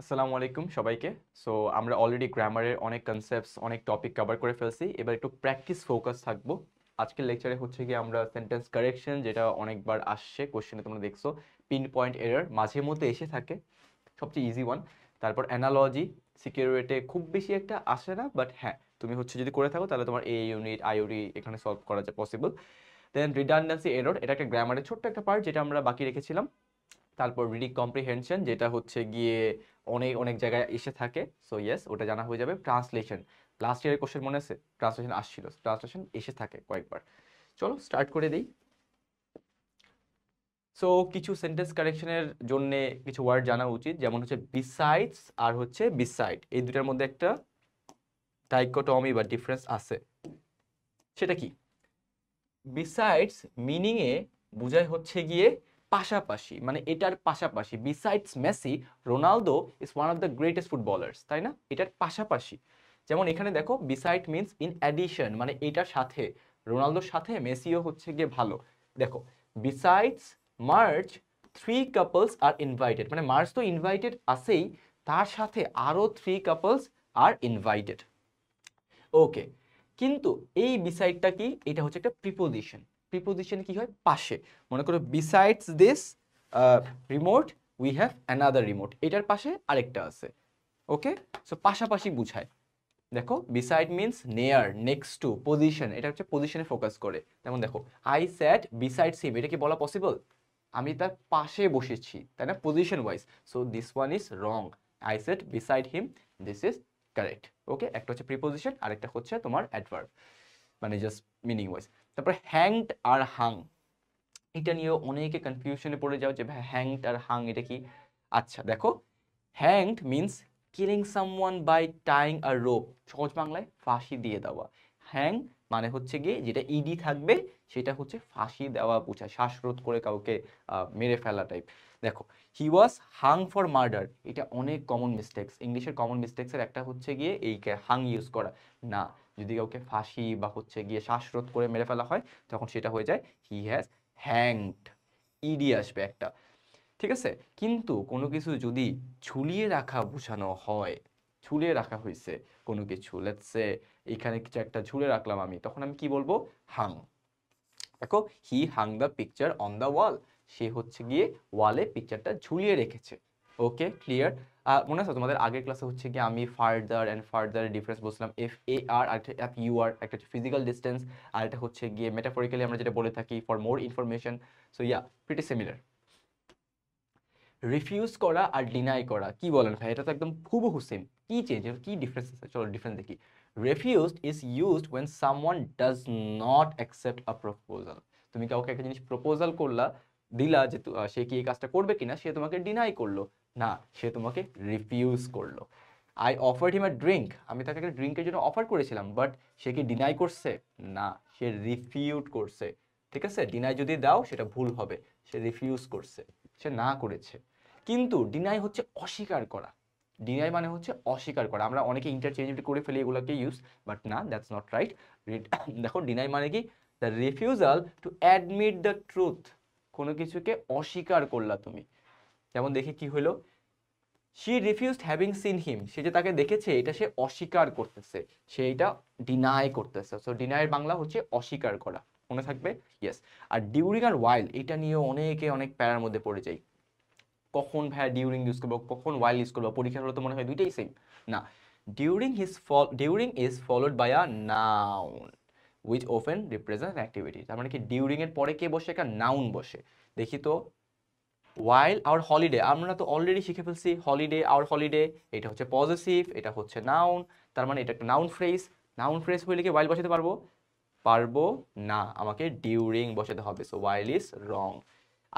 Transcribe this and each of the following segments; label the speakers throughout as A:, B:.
A: আসসালামু আলাইকুম সবাইকে। সো আমরা অলরেডি গ্রামারের অনেক কনসেপ্টস অনেক টপিক কভার করে ফেলছি, এবার একটু প্র্যাকটিস ফোকাস থাকবো। আজকের লেকচারে হচ্ছে কি আমরা সেন্টেন্স কারেকশন, যেটা অনেকবার আসছে কোশ্চেনে, তোমরা দেখছো পিন পয়েন্ট এরর মাঝে মধ্যে এসে থাকে, সবচেয়ে ইজি ওয়ান। তারপর অ্যানালজি, সিকিউরিটি খুব বেশি একটা আসে না, বাট হ্যাঁ তুমি হচ্ছে যদি করে থাকো তাহলে তোমার এ ইউনিট আইওরি এখানে সলভ করা যায় পসিবল। দেন রিডান্ডেন্সি এরর, এটা একটা গ্রামারের ছোট্ট একটা পার্ট যেটা আমরা বাকি রেখেছিলাম। তারপর রিডিং কম্প্রিহেনশন, যেটা হচ্ছে গিয়ে অনেক অনেক জায়গায় এসে থাকে, সো ইয়েস ওটা জানা হয়ে যাবে। ট্রান্সলেশন, লাস্ট ইয়ারের কোশ্চেন মনে আছে, ট্রান্সলেশন আসছিল, ট্রান্সলেশন এসে থাকে কয়েকবার। চলো স্টার্ট করে দিই। সো কিছু সেন্টেন্স কারেকশনের জন্য কিছু ওয়ার্ড জানা উচিত, যেমন হচ্ছে বিসাইডস আর হচ্ছে বিসাইড, এই দুটার মধ্যে একটা ডাইকোটমি বা ডিফারেন্স আছে। সেটা কি? বিসাইডস মিনিং এ বোঝায় হচ্ছে গিয়ে পাশাপাশি, মানে এটার পাশাপাশি। Besides Messi, Ronaldo is one of the greatest footballers, তাই না? এটার পাশাপাশি। যেমন এখানে দেখো বিসাইড মিন্স ইন অ্যাডিশন, মানে এটার সাথে, রোনালদোর সাথে মেসিও হচ্ছে গিয়ে ভালো। দেখো besides March three couples are invited, মানে মার্চ তো ইনভাইটেড আছেই, তার সাথে আরো থ্রি কাপলস আর ইনভাইটেড। ওকে, কিন্তু এই বিসাইডটা কি? এটা হচ্ছে একটা প্রিপোজিশন। প্রিপোজিশন কি হয়? পাশে। মনে করো besides this remote we have another remote, এটার পাশে আরেকটা আছে। ওকে, সো পাশাপাশি বুঝায়। দেখো বিসাইড মিন্স নেয়ার, নেক্সট টু, পজিশন, এটা হচ্ছে পজিশনে ফোকাস করে। যেমন দেখো আই স্যাট বিসাইডস হিম, এটা কি বলা পসিবল? আমি তার পাশে বসেছি, তাই না, position wise. So this one is wrong. I sat beside him, this is correct. Okay, একটা হচ্ছে প্রিপোজিশন আর একটা হচ্ছে তোমার অ্যাডভার্ব, মানে জাস্ট মিনিং ওয়াইজ। তারপর হ্যাংড আর হাং, এটা নিয়েও অনেকে কনফিউশনে পড়ে যাও যে ভাই হ্যাংড আর হাং এটা কি। আচ্ছা দেখো, hanged means killing someone by tying a rope, সহজ বাংলায় ফাঁসি দিয়ে দেওয়া। হ্যাং মানে হচ্ছে গিয়ে যেটা ইডি থাকবে সেটা হচ্ছে ফাঁসি দেওয়া বোঝায়, শ্বাসরোধ করে কাউকে মেরে ফেলা টাইপ। দেখো হি ওয়াজ হাং ফর মার্ডার, এটা অনেক কমন মিস্টেক্স, ইংলিশের কমন মিস্টেক্সের একটা হচ্ছে গিয়ে এই হাং ইউজ করা। না, যদি কাউকে ফাঁসি বা হচ্ছে গিয়ে শ্বাসরোধ করে মেরে ফেলা হয় তখন সেটা হয়ে যায় হি হ্যাজ হ্যাংড, ইডি আসবে একটা। ঠিক আছে, কিন্তু কোনো কিছু যদি ঝুলিয়ে রাখা বোঝানো হয়, ঝুলিয়ে রাখা হয়েছে কোনো কিছু, লেটস সে এখানে কিছু একটা ঝুলে রাখলাম আমি, তখন আমি কি বলবো? হাং। দেখো হি Hang the picture on the ওয়াল, সে হচ্ছে গিয়ে ওয়ালে পিকচারটা ঝুলিয়ে রেখেছে। Okay clear? মনে আছে তোমাদের আগের ক্লাসে হচ্ছে গিয়ে আমি ফার্দার অ্যান্ড ফার্দার ডিফারেন্স বলছিলাম, এফ এ আর আর একটা এফ ইউ আর, একটা হচ্ছে ফিজিক্যাল ডিস্টেন্স আর এটা হচ্ছে গিয়ে মেটাফরিক্যালি আমরা যেটা বলে থাকি for more information. So yeah, pretty similar. Refuse করা আর ডিনাই করা, কি বলেন ভাই? এটা তো একদম হুবহু সেম, কি চেঞ্জ, কি ডিফারেন্স আছে? চলো ডিফারেন্স দেখি। Refused is used when someone does not accept a proposal, তুমি কাউকে একটা জিনিস প্রপোজাল করলা, দিলা যে সে কি এই কাজটা করবে কিনা, সে তোমাকে ডিনাই করলো না, সে তোমাকে রিফিউজ করলো। I offered him a drink, আমি তাকে একটা ড্রিঙ্কের জন্য অফার করেছিলাম, বাট সে কি ডিনাই করছে? না, সে রিফিউজ করছে। ঠিক আছে, ডিনাই যদি দাও সেটা ভুল হবে, সে রিফিউজ করছে, সে না করেছে। কিন্তু ডিনাই হচ্ছে অস্বীকার করা, ডিনাই মানে হচ্ছে অস্বীকার করা। আমরা অনেকে ইন্টারচেঞ্জেবলি করে ফেলি এগুলোকে ইউজ, বাট না, দ্যাটস নট রাইট। দেখো ডিনাই মানে কি? The refusal to admit the truth, কোনো কিছুকে অস্বীকার করলা তুমি। যেমন দেখি কি হলো, she refused having seen him, সে যে তাকে দেখেছে এটা সে অস্বীকার করতেছে, সে এটা ডিনাই করতেছে। সো ডিনাইয়ের বাংলা হচ্ছে অস্বীকার করা, মনে থাকবে? ইয়েস। আর ডিউরিং আর ওয়াইল, এটা নিয়েও অনেকে অনেক প্যারার মধ্যে পড়ে যায়, কখন ভাইয়া ডিউরিং ইউজ করবো, কখন ওয়াইল ইউজ করবো, পরীক্ষার হলে তো মনে হয় দুইটাই সেম। না, during is followed by a noun which often represent activity, তার মানে কি ডিউরিং এর পরে কে বসে? একটা নাউন বসে। দেখি তো, ওয়াইল আওয়ার হলিডে, আমরা তো অলরেডি শিখে ফেলছি হলিডে আওয়ার হলিডে, এটা হচ্ছে পজিটিভ, এটা হচ্ছে নাউন, তার মানে এটা একটা নাউন ফ্রেজ। নাউন ফ্রেজ হইলে কি ওয়াইল বসাতে পারবো? পারবো না, আমাকে ডিউরিং বসাতে হবে। So while is wrong.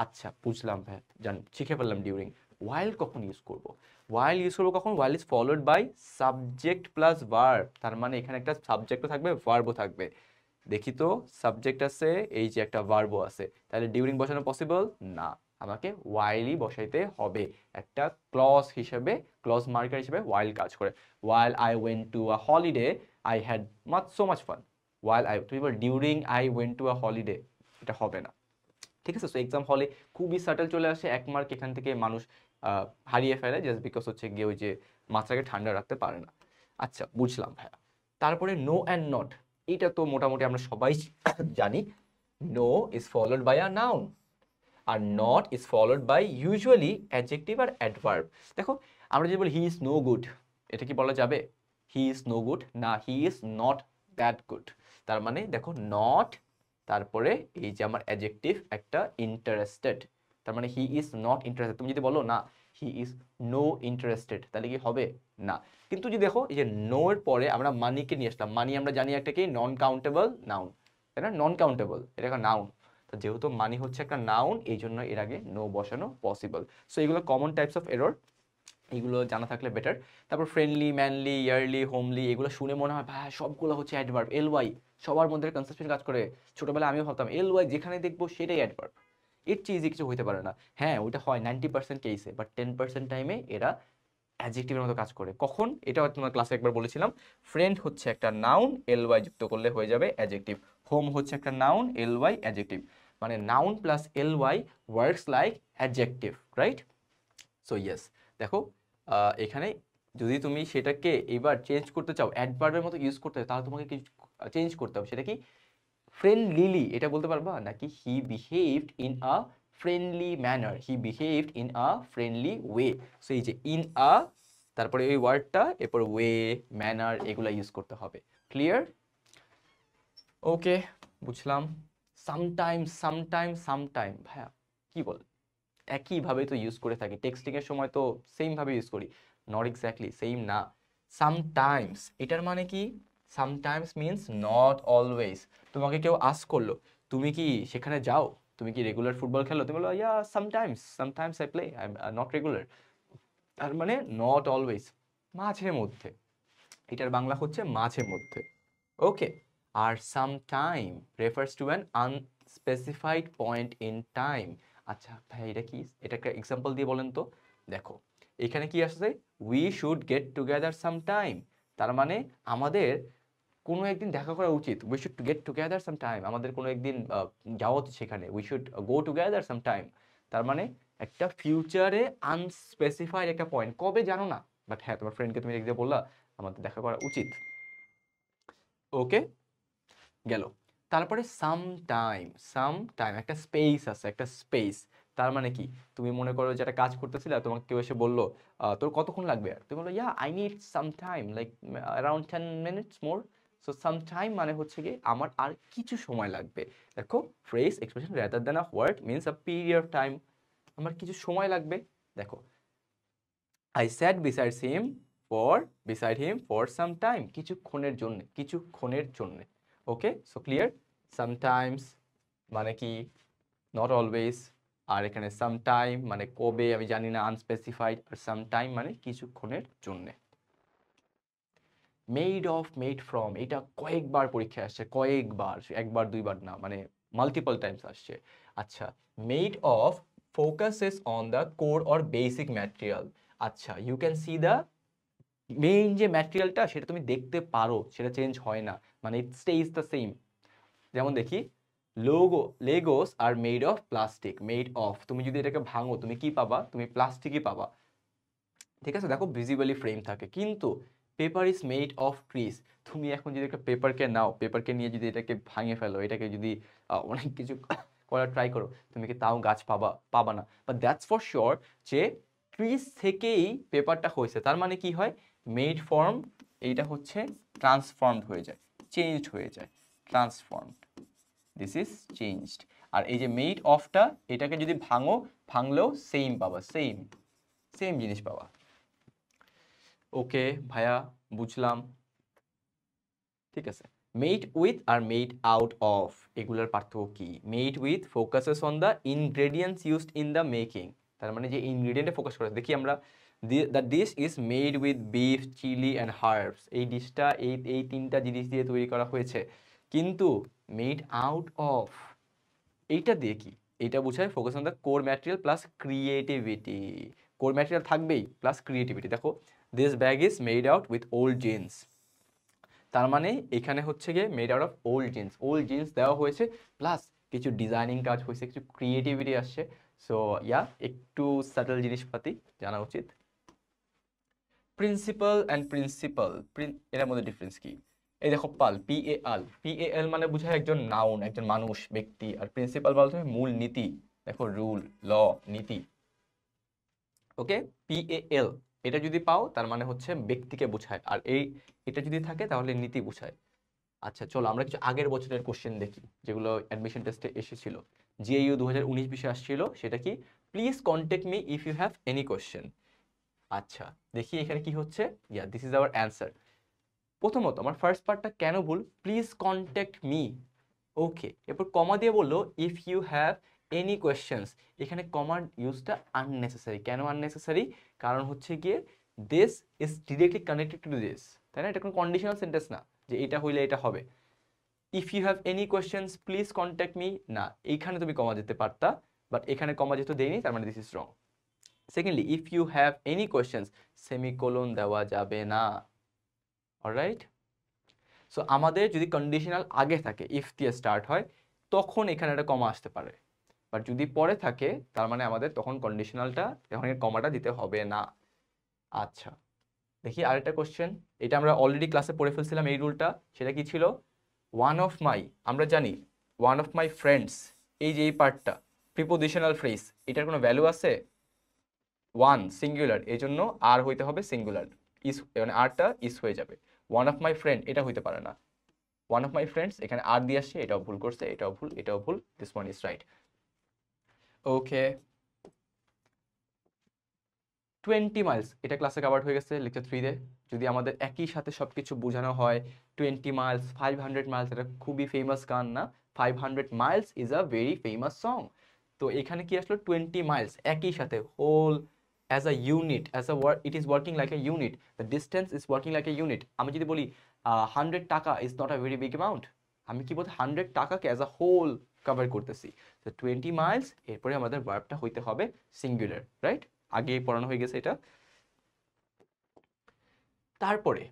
A: আচ্ছা বুঝলাম ভাই, জান শিখে ফেললাম ডিউরিং। ওয়াইল কখন ইউজ করব? ওয়াইল ইউজ করবো কখন? While is followed by subject plus verb, তার মানে এখানে একটা সাবজেক্টও থাকবে ভার্বও থাকবে। দেখি তো, সাবজেক্ট আছে, এই যে একটা ভার্বও আছে, তাহলে ডিউরিং বসানো পসিবল না, আমাকে ওয়াইলই বসাইতে হবে। একটা ক্লজ হিসেবে, ক্লজ মার্কার হিসেবে ওয়াইল কাজ করে। While I went to a holiday I had so much fun. While I, তুমি বল during I went to a holiday, এটা হবে না। ঠিক আছে, সো এক্সাম হলে খুবই সাটল চলে আসে, 1 মার্ক এখান থেকে মানুষ হারিয়ে ফেলে জাস্ট বিকজ হচ্ছে গিয়ে ওই যে মাথাটাকে ঠান্ডা রাখতে পারে না। আচ্ছা বুঝলাম ভাইয়া। তারপরে নো অ্যান্ড নট, এটা তো মোটামুটি আমরা সবাই জানি। No is followed by a noun আর not is followed by usually adjective আর অ্যাডভার্ব। দেখো আমরা যদি বলি হি ইজ নো গুড, এটা কি বলা যাবে? হি ইজ নো গুড না, he is not that good. তার মানে দেখো নট, তারপরে এই যে আমার অ্যাডজেক্টিভ একটা ইন্টারেস্টেড, তার মানে হি ইজ নট ইন্টারেস্টেড। তুমি যদি বলো না হি ইজ নো ইন্টারেস্টেড, তাহলে কি হবে? না। কিন্তু যদি দেখো এই যে নো এর পরে আমরা মানিকে নিয়ে আসলাম, মানি আমরা জানি একটা কি নন কাউন্টেবল নাউন, তাই না? নন কাউন্টেবল, এটা একটা নাউন। তো যেহেতু মানি হচ্ছে একটা নাউন, এই জন্য এর আগে নো বসানো পসিবল। সো এগুলো কমন টাইপস অফ এরর, এগুলো জানা থাকলে বেটার। তারপর ফ্রেন্ডলি, ম্যানলি, ইয়ারলি, হোমলি, এগুলো শুনে মনে হয় ভাই সবগুলো হচ্ছে অ্যাডভার্ব। এল ওয়াই সবার মধ্যে কনসেপশন কাজ করে। ছোটবেলায় আমিও ভাবতাম এল ওয়াই যেখানে দেখবো সেটাই অ্যাডভার্ব, এর চেয়ে ইজি কিছু হইতে পারে না। হ্যাঁ ওইটা হয় 90% কেসে, বাট 10% টাইমে এরা অ্যাডজেক্টিভের মতো কাজ করে। কখন? এটা তোমার ক্লাসে একবার বলেছিলাম। ফ্রেন্ড হচ্ছে একটা নাউন, এল ওয়াই যুক্ত করলে হয়ে যাবে অ্যাডজেক্টিভ। হোম হচ্ছে একটা নাউন, এল ওয়াই অ্যাডজেক্টিভ, মানে noun plus L Y works like adjective, right? So yes, দেখো এখানে যদি তুমি সেটাকে এবার চেঞ্জ করতে চাও, অ্যাডভার্বের মতো ইউজ করতে চাও, তাহলে তোমাকে কিছু চেঞ্জ করতে হবে। সেটা কি? ফ্রেন্ডলিলি এটা বলতে পারবা, নাকি হি behaved in a friendly manner, he behaved in a friendly way. So এই যে ইন আ, তারপরে ওই ওয়ার্ডটা, এরপর ওয়ে, ম্যানার, এগুলা ইউজ করতে হবে। ক্লিয়ার? ওকে, বুঝলাম। সামটাইম, সামটাইম, সামটাইম, ভাইয়া কি বল? একইভাবে তো ইউজ করে থাকি, টেক্সটিং এর সময় তো সেম ভাবে ইউজ করি। নট এক্স্যাক্টলি সেম না। সামটাইমস এটার মানে কি? Sometimes means not always. তোমাকে কেউ আস্ক করলো তুমি কি সেখানে যাও, তুমি কি রেগুলার ফুটবল খেলো, তুমি বলো yeah sometimes, sometimes I play, I am not regular. তার মানে নট অলওয়েজ, মাঝে মধ্যে। এটার বাংলা হচ্ছে মাঝে মধ্যে। ওকে। আর sometime refers to an unspecified point in time. আচ্ছা ভাই এটা কি? এটা একটা এক্সাম্পল দিয়ে বলেন তো। দেখো এখানে কি আসছে? We should get together some time. তার মানে আমাদের কোনো একদিন দেখা করা উচিত। We should get together some time, আমাদের কোনো একদিন যাওয়া উচিত সেখানে। We should go together some time. তার মানে একটা ফিউচারে আনস্পেসিফাইড একটা পয়েন্ট, কবে জানো না, বাট হ্যাঁ তোমার ফ্রেন্ডকে তুমি একদিন বললা আমাদের দেখা করা উচিত। ওকে, গেল। তারপরে সাম টাইম, সাম টাইম একটা স্পেস আছে, একটা স্পেস। তার মানে কি? তুমি মনে করো যে একটা কাজ করতেছিলে, তোমাকে কেউ এসে বললো তোর কতক্ষণ লাগবে, আর তুমি বলো yeah I need some time, like around 10 minutes more. So some time মানে হচ্ছে কি আমার আর কিছু সময় লাগবে। দেখো phrase expression rather than a word means a period of time, আমার কিছু সময় লাগবে। দেখো I sat beside him for some time, কিছুক্ষণের জন্য, কিছুক্ষণের জন্য। ওকে, সো ক্লিয়ার? সামটাইমস মানে কি নট অলওয়েজ, আর এখানে সাম টাইম মানে কবে আমি জানি না, আনস্পেসিফাইড, আর সাম টাইম মানে কিছুক্ষণের জন্য। মেড অফ, মেড ফ্রম, এটা কয়েকবার পরীক্ষায় আসছে, কয়েকবার, একবার দুইবার না, মানে মাল্টিপল টাইমস আসছে। আচ্ছা, made of focuses on the core or basic material. আচ্ছা, you can see the main যে ম্যাটেরিয়ালটা সেটা তুমি দেখতে পারো, সেটা চেঞ্জ হয় না, মানে ইট স্টেইজ দ্য সেম। যেমন দেখি Legos are made of plastic, made of, তুমি যদি এটাকে ভাঙো তুমি কি পাবা? তুমি প্লাস্টিকই পাবা, ঠিক আছে? দেখো ভিজিবলি ফ্রেম থাকে। কিন্তু paper is made of trees, তুমি এখন যদি একটা পেপারকে নাও, পেপারকে নিয়ে যদি এটাকে ভাঙে ফেলো, এটাকে যদি অনেক কিছু করার ট্রাই করো, তুমি কি তাও গাছ পাবা? পাবা না। বাট দ্যাটস ফর শিওর যে ট্রিজ থেকেই পেপারটা হয়েছে। তার মানে কি হয়? মেড ফর্ম, এইটা হচ্ছে ট্রান্সফর্মড হয়ে যায়, চেঞ্জড হয়ে যায়, ট্রান্সফর্মড, দিস ইজ চেঞ্জড। আর এই যে মেড অফটা, এটাকে যদি ভাঙো, ভাঙলেও সেম পাবা, সেম সেম জিনিস পাবা। ওকে ভাইয়া, বুঝলাম, ঠিক আছে। মেড উইথ আর মেড আউট অফ, এগুলোর পার্থক্য কি? Made with focuses on the ingredients used in the making, তার মানে যে ইনগ্রেডিয়েন্টে ফোকাস করে। দেখি আমরা the dish is made with beef, chilli and herbs, এই ডিশটা এই তিনটা জিনিস দিয়ে তৈরি করা হয়েছে। কিন্তু মেড আউট অফ এইটা দিয়ে কি? এটা বোঝায় focus on the core material plus creativity. Core material থাকবেই প্লাস ক্রিয়েটিভিটি। দেখো this bag is made out with old jeans, তার মানে এখানে হচ্ছে গিয়ে made out of old jeans, old jeans দেওয়া হয়েছে প্লাস কিছু ডিজাইনিং কাজ হয়েছে, কিছু ক্রিয়েটিভিটি আসছে। সো একটু সাটল জিনিসপাতি জানা উচিত। প্রিন্সিপাল অ্যান্ড প্রিন্সিপাল, এর মধ্যে ডিফারেন্স কি? এই দেখো পাল, পিএল মানে বোঝায় একজন নাউন, একজন মানুষ, ব্যক্তি। আর প্রিন্সিপাল বলতে মূল নীতি, দেখো রুল, ল, নীতি। ওকে, পিএল এটা যদি পাও তার মানে হচ্ছে ব্যক্তিকে বোঝায়, আর এটা যদি থাকে তাহলে নীতি বোঝায়। আচ্ছা চলো আমরা কিছু আগের বছরের কোশ্চেন দেখি যেগুলো অ্যাডমিশন টেস্টে এসেছিল। জিএইউ 2019 বিষয়ে আসছিল, সেটা কি? Please contact me if you have any question. আচ্ছা দেখি এখানে কি হচ্ছে। This is our answer. প্রথমত আমার ফার্স্ট পার্টটা কেন ভুল? Please contact me, okay. এরপর কমা দিয়ে বললো if you have any questions. এখানে কমার ইউজটা আননেসেসারি। কেন আননেসেসারি? কারণ হচ্ছে গিয়ে this is directly connected to this, তাই না? এটা কোনো কন্ডিশনাল সেন্টেন্স না যে এটা হইলে এটা হবে। If you have any questions please contact me, না, এইখানে তুমি কমা দিতে পারতা, বাট এখানে কমা যেহেতু দেয়নি তার মানে this is wrong. Secondly, if you have any questions semicolon দেওয়া যাবে না। অলরাইট, সো আমাদের যদি কন্ডিশনাল আগে থাকে, ইফ দিয়ে স্টার্ট হয়, তখন এখানে একটা কমা আসতে পারে। বাট যদি পরে থাকে তার মানে আমাদের তখন কন্ডিশনালটা, তখন কমাটা দিতে হবে না। আচ্ছা দেখি আরেকটা কোশ্চেন। এটা আমরা অলরেডি ক্লাসে পড়ে ফেলছিলাম এই রুলটা। সেটা কি ছিল? ওয়ান অফ মাই, আমরা জানি ওয়ান অফ মাই ফ্রেন্ডস, এই যে এই পার্টটা প্রিপোজিশনাল ফ্রেজ, এটার কোনো ভ্যালু আছে? ওয়ান সিঙ্গুলার, এই জন্য আর হইতে হবে সিঙ্গুলার, ইস মানে আরটা ইস হয়ে যাবে। ওয়ান অফ মাই ফ্রেন্ড এটা হইতে পারে না। ওয়ান অফ মাই ফ্রেন্ডস, এখানে আর দিয়ে আসছে, এটাও ভুল করছে, এটাও ভুল, এটাও ভুল, this one is right. Okay, 20 Miles এটা ক্লাসে কাভার্ড হয়ে গেছে লেকচার 3 তে। যদি আমাদের একই সাথে সবকিছু বোঝানো হয়, 20 মাইলস, 500 মাইলস, এটা খুবই ফেমাস গান না? 500 miles is a very famous song. তো এখানে কি আসলো? 20 মাইলস একই সাথে, whole as a unit, as a word, it is working like a unit, the distance is working like a unit. আমি যদি বলি 100 টাকা is not a very big amount, আমি কি বলতে 100 টাকাকে অ্যাজ আ হোল কভার করতেছি। তো 20 মাইলস, এরপরে আমাদের ভার্বটা হইতে হবে সিঙ্গুলার, রাইট? আগে পড়ানো হয়ে গেছে এটা। তারপরে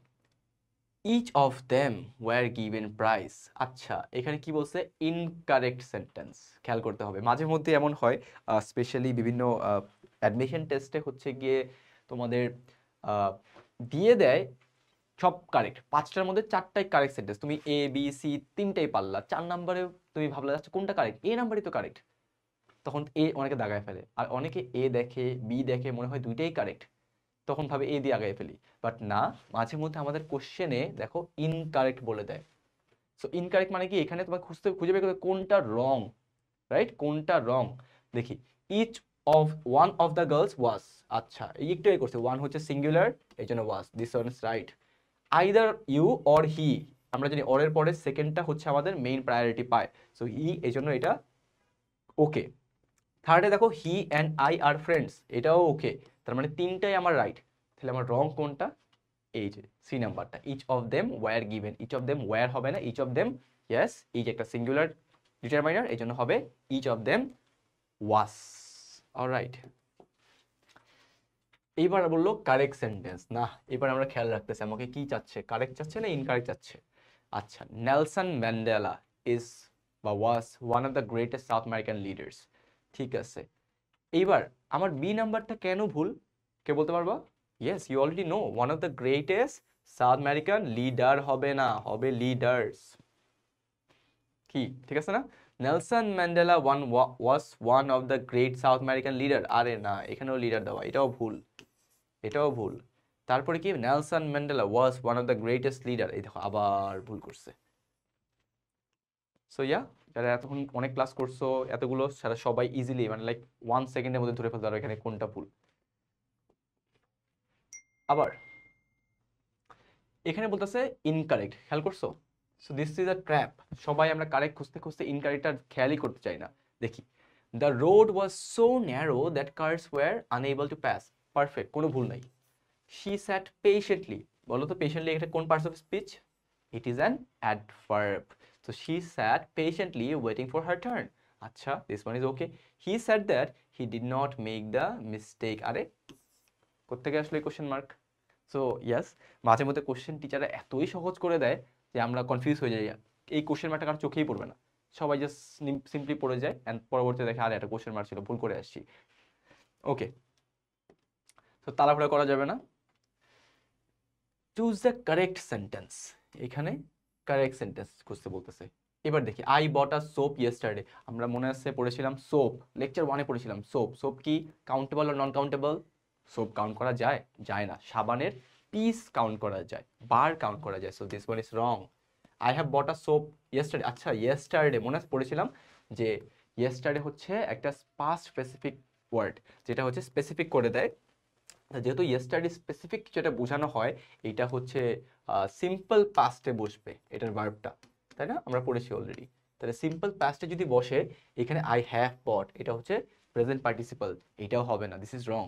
A: each of them were given prize. আচ্ছা এখানে কি বলছে? Incorrect sentence. খেয়াল করতে হবে, মাঝে মধ্যে এমন হয়, স্পেশালি বিভিন্ন অ্যাডমিশন টেস্টে হচ্ছে গিয়ে তোমাদের দিয়ে দেয় সব কারেক্ট, 5টার মধ্যে 4টাই কারেক্ট সেন্টেন্স, তুমি এ বি সি 3টাই পারলা, 4 নাম্বারে তুমি ভাবলা যাচ্ছে কোনটা কারেক্ট, এ নাম্বারই তো কারেক্ট। তখন এ অনেকে দাগায় ফেলে, আর অনেকে এ দেখে বি দেখে মনে হয় দুইটাই কারেক্ট, তখন ভাবে এ দিয়ে আগায় ফেলি। বাট না, মাঝে মধ্যে আমাদের কোশ্চেনে দেখো ইনকারেক্ট বলে দেয়। সো ইনকারেক্ট মানে কি? এখানে তোমাকে খুঁজে বের করতে কোনটা রং, রাইট? কোনটা রং। দেখি, each of one of the girls was. আচ্ছা এই একটু করছে, ওয়ান হচ্ছে সিঙ্গুলার, এই জন্য was, this one is right. Either you or he, আমরা জানি অর এর পরে সেকেন্ডটা হচ্ছে আমাদের মেইন প্রায়োরিটি পায়, সো হি, এই জন্য এটা ওকে। থার্ডে দেখো he and I are friends, এটাও ওকে, তার মানে 3টাই আমার রাইট। তাহলে আমার রং কোনটা? এই যে সি নাম্বারটা, each of them were given. Each of them were হবে না, ইচ অফ দেম, ইয়েস, এই যে একটা সিঙ্গুলার ডিটারমাইনার, এই জন্য হবে each of them was. Alright, এইবার বললো কারেক্ট সেন্টেন্স। না, এবার আমরা খেয়াল রাখতেছি আমাকে কি চাচ্ছে, কারেক্ট চাচ্ছে না ইনকারেক্ট চাচ্ছে। আচ্ছা, নেলসন ম্যান্ডেলা ইজ বা ওয়াজ one of the greatest South American leaders. ঠিক আছে, এইবার আমার বি নাম্বারটা কেন ভুল? কে বলতে পারবা? Yes, you already know, one of the greatest South American leader হবে না, হবে লিডার্স। কি ঠিক আছে না? Nelson Mandela was one of the great South American leader, আরে না, এখানেও লিডার দেওয়া, এটাও ভুল, এটাও ভুল। তারপরে কি? Nelson Mandela was one of the greatest leader, এই দেখো আবার ভুল করছে। সো যারা এতক্ষণ অনেক ক্লাস করছো এতগুলো, সারা সবাই ইজিলি মানে লাইক 1 সেকেন্ডের মধ্যে ধরে ফেলতে পারো এখানে কোনটা ভুল। আবার এখানে বলতেছে ইনকারেক্ট, খেয়াল করছো? So this is a trap. সবাই আমরা কারেক্ট খুঁজতে খুঁজতে ইনকারেক্টটা খেয়ালই করতে চাই না। দেখি, the road was so narrow that cars were unable to pass. Perfect, কোনো ভুল নাই। শি স্যাট পেশেন্টলি, বলো তো পেশেন্টলি এটা কোন parts of speech? It is an adverb. So she sat patiently waiting for her turn. আচ্ছা, this one is okay. He sat that he did not make the mistake. আরে কোত্থেকে আসলে question mark? So ইয়াস, মাঝে মধ্যে question টিচাররা এতই সহজ করে দেয় যে আমরা কনফিউজ হয়ে যাই, এই কোশ্চেন মার্কটা কারো চোখেই পড়বে না। সবাই জাস্ট সিম্পলি পড়ে যায় অ্যান্ড পরবর্তীতে দেখে আরে একটা কোশ্চেন মার্ক ছিল, ভুল করে আসছি। ওকে, তো তাড়াহুড়া করা যাবে না। চুজ দ্য কারেক্ট সেন্টেন্স, এখানে কারেক্ট সেন্টেন্স খুঁজতে বলতেছে। এবার দেখি, I bought a soap yesterday, আমরা মনে আছে পড়েছিলাম সোপ, লেকচার 1-এ পড়েছিলাম সোপ। সোপ কি কাউন্টেবল আর নন কাউন্টেবল? সোপ কাউন্ট করা যায়? যায় না। সাবানের পিস কাউন্ট করা যায়, বার কাউন্ট করা যায়। So this one is wrong. I have bought a soap yesterday, আচ্ছা ইয়েস্টারডে মনে আছে পড়েছিলাম যে ইয়েস্টারডে হচ্ছে একটা পাস্ট স্পেসিফিক ওয়ার্ড, যেটা হচ্ছে স্পেসিফিক করে দেয়। যেহেতু ইয়েস্টারডে স্পেসিফিক যেটা বোঝানো হয়, এটা হচ্ছে সিম্পল পাস্টে বসবে এটার ভার্বটা, তাই না? আমরা পড়েছি অলরেডি। তাহলে সিম্পল পাস্টে যদি বসে, এখানে আই হ্যাভ বট, এটা হচ্ছে প্রেজেন্ট পার্টিসিপল, এটাও হবে না, this is wrong.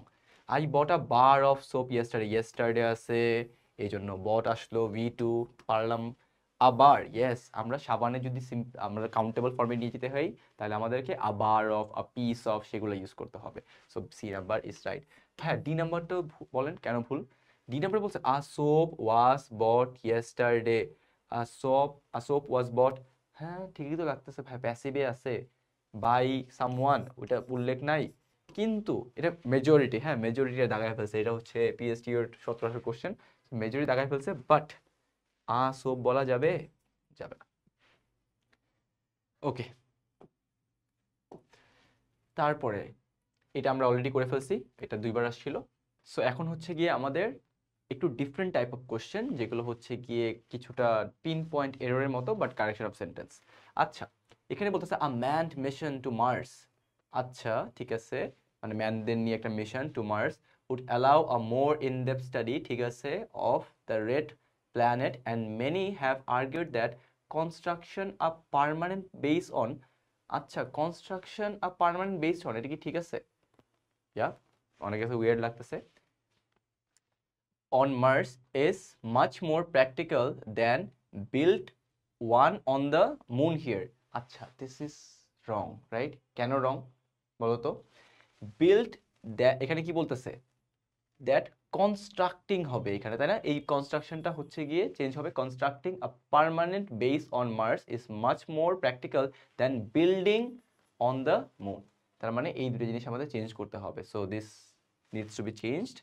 A: I bought a bar of soap yesterday, yesterday আছে এই জন্য বট আসলো, V2 পারলাম। আবার ইয়েস, আমরা সাবানে যদি আমরা কাউন্টেবল ফর্মে নিয়ে যেতে হয়, তাহলে আমাদেরকে a bar of, a piece of, সেগুলো ইউজ করতে হবে। So C number is right. হ্যাঁ, ডি নাম্বারটা বলেন কেন ভুল? ডি নাম্বার বলছে a soap was bought yesterday, a soap was bought. হ্যাঁ ঠিকই তো লাগতেছে ভাই, প্যাসিভে আছে, বাই সামওয়ান, ওটা উল্লেখ নাই। কিন্তু এটা মেজরিটি, হ্যাঁ মেজরিটি দাগায় ফেলছে, এটা হচ্ছে পিএসটি এর 1700 কোশ্চেন, মেজরিটি দাগায় ফেলছে। বাট আ সোপ বলা যাবে? যাবে না। ওকে, তারপরে এটা আমরা অলরেডি করে ফেলছি, এটা 2বার আসছিল। সো এখন হচ্ছে গিয়ে আমাদের একটু ডিফারেন্ট টাইপ অফ কোশ্চেন, যেগুলো হচ্ছে গিয়ে কিছুটা পিন পয়েন্ট এররের মতো, বাট কারেকশন অফ সেন্টেন্স। আচ্ছা, এখানে বলতেছে a manned mission to Mars. আচ্ছা ঠিক আছে, মানে ম্যানদের নিয়ে একটা mission to Mars would allow a more in depth study, ঠিক আছে, of the red planet and many have argued that construction a permanent base on. আচ্ছা, construction a permanent based on, এটা কি ঠিক আছে? ইয়া, অনেক কাছে উইয়ার্ড লাগতেছে। On Mars is much more practical than build one on the moon here. আচ্ছা, this is wrong, right? কেন wrong বলো তো? build that, এখানে কি বলতেছে? that constructing হবে এখানে, তাই না? এই কনস্ট্রাকশনটা হচ্ছে গিয়ে চেঞ্জ হবে, constructing a permanent base on Mars is much more practical than building on the moon. তার মানে এই দুটো জিনিস আমাদের চেঞ্জ করতে হবে, so this needs to be changed.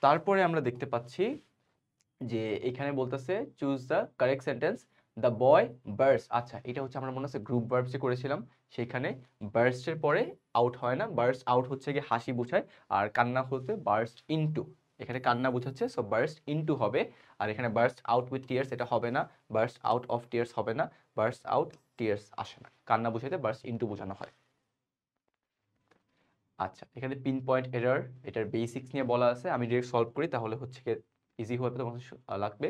A: তারপরে আমরা দেখতে পাচ্ছি যে এখানে বলতেছে choose the correct sentence, the boy burst. আচ্ছা, এটা হচ্ছে আমরা মনে আছে গ্রুপ ভার্বসে করেছিলাম, সেখানে বার্স্টের পরে আউট হয় না, বার্স্ট আউট হচ্ছে গিয়ে হাসি বোঝায়, আর কান্না হতে বার্স্ট ইনটু, এখানে কান্না বোঝাচ্ছে, সো বার্স্ট ইনটু হবে। আর এখানে বার্স্ট আউট উইথ টিয়ার্স এটা হবে না, বার্স্ট আউট অফ টিয়ার্স হবে না, বার্স্ট আউট টিয়ার্স আসে না, কান্না বোঝাতে বার্স্ট ইনটু বোঝানো হয়। আচ্ছা, এখানে পিন পয়েন্ট এরর, এটার বেসিক্স নিয়ে বলা আছে, আমি ডিরেক্ট সলভ করি তাহলে হচ্ছে ইজি হবে, তোমাদের লাগবে।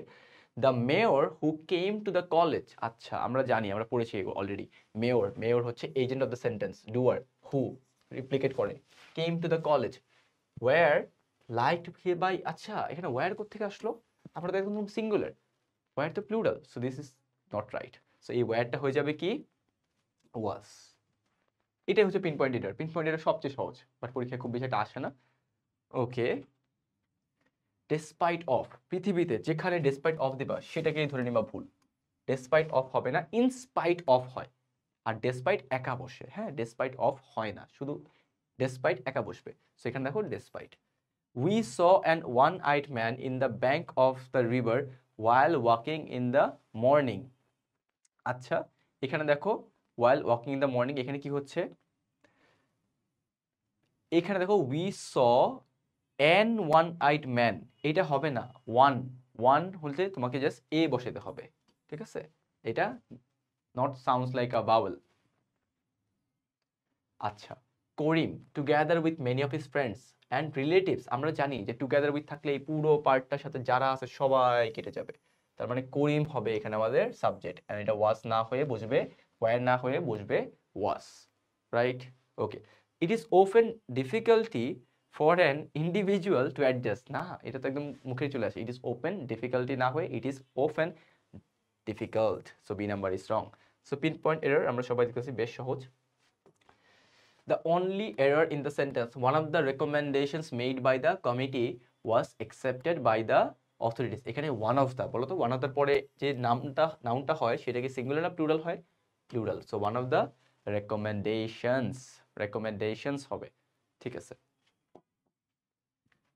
A: The mayor who came to the college. আচ্ছা, আমরা জানি, আমরা পড়েছি অলরেডি, মেয়র, মেয়র হচ্ছে agent of the sentence, doer, who replicate করে, came to the college, were like to hear by. আচ্ছা, এখানে ওয়্যার কোথেকে আসলো? আমরা তো একদম সিঙ্গুলার, ওয়্যার তো plural, so this is not right. So এই ওয়্যারটা হয়ে যাবে কি? ওয়াজ। এটাই হচ্ছে pin point error. Pin point error সবচেয়ে সহজ, বাট পরীক্ষায় খুব বেশি একটা আসে না। ওকে, ডেসপাইট অফ, পৃথিবীতে যেখানে ডেসপাইট অফ দিবা সেটাকেই ধরে নিবা ভুল, ডেসপাইট অফ হবে না, ইনস্পাইট অফ হয়। আর ডেসপাইট একা বসে, হ্যাঁ ডেসপাইট অফ হয় না, শুধু ডেসপাইট একা বসবে। সো এখানে দেখো despite. We saw an one eyed man in the bank of the river while walking in the morning. আচ্ছা, এখানে দেখো ওয়াইল ওয়াকিং ইন দ্য মর্নিং, এখানে কি হচ্ছে? এখানে দেখো we saw an one eyed man, এটা হবে না, ওয়ান, ওয়ান হলে তোমাকে জাস্ট এ বসাতে হবে, ঠিক আছে? এটা not sounds like a Baul. আচ্ছা, Karim together with many of his friends and relatives, আমরা জানি যে টুগেদার উইথ থাকলে এই পুরো পার্টটার সাথে যারা আছে সবাই কেটে যাবে, তার মানে করিম হবে এখানে আমাদের সাবজেক্ট, এন্ড এটা ওয়াজ না হয়ে বসবে, ওয়্যার না হয়ে বসবে was, right? Okay, it is often difficulty for an individual to adjust, না এটা তো একদম মুখে চলে আসে, ইট ইজ ওপেন ডিফিকাল্টি না হয়ে it is open difficult, so B number is wrong. So pin point error আমরা সবাই দেখতেছি বেশ সহজ। The only error in the sentence, one of the recommendations made by the committee was accepted by the authorities. এখানে one of the, বলো তো one of their পরে যে নাউনটা হয় সেটা কি সিঙ্গুলার না প্লুরাল হয়? Plural. So one of the recommendations হবে। ঠিক আছে।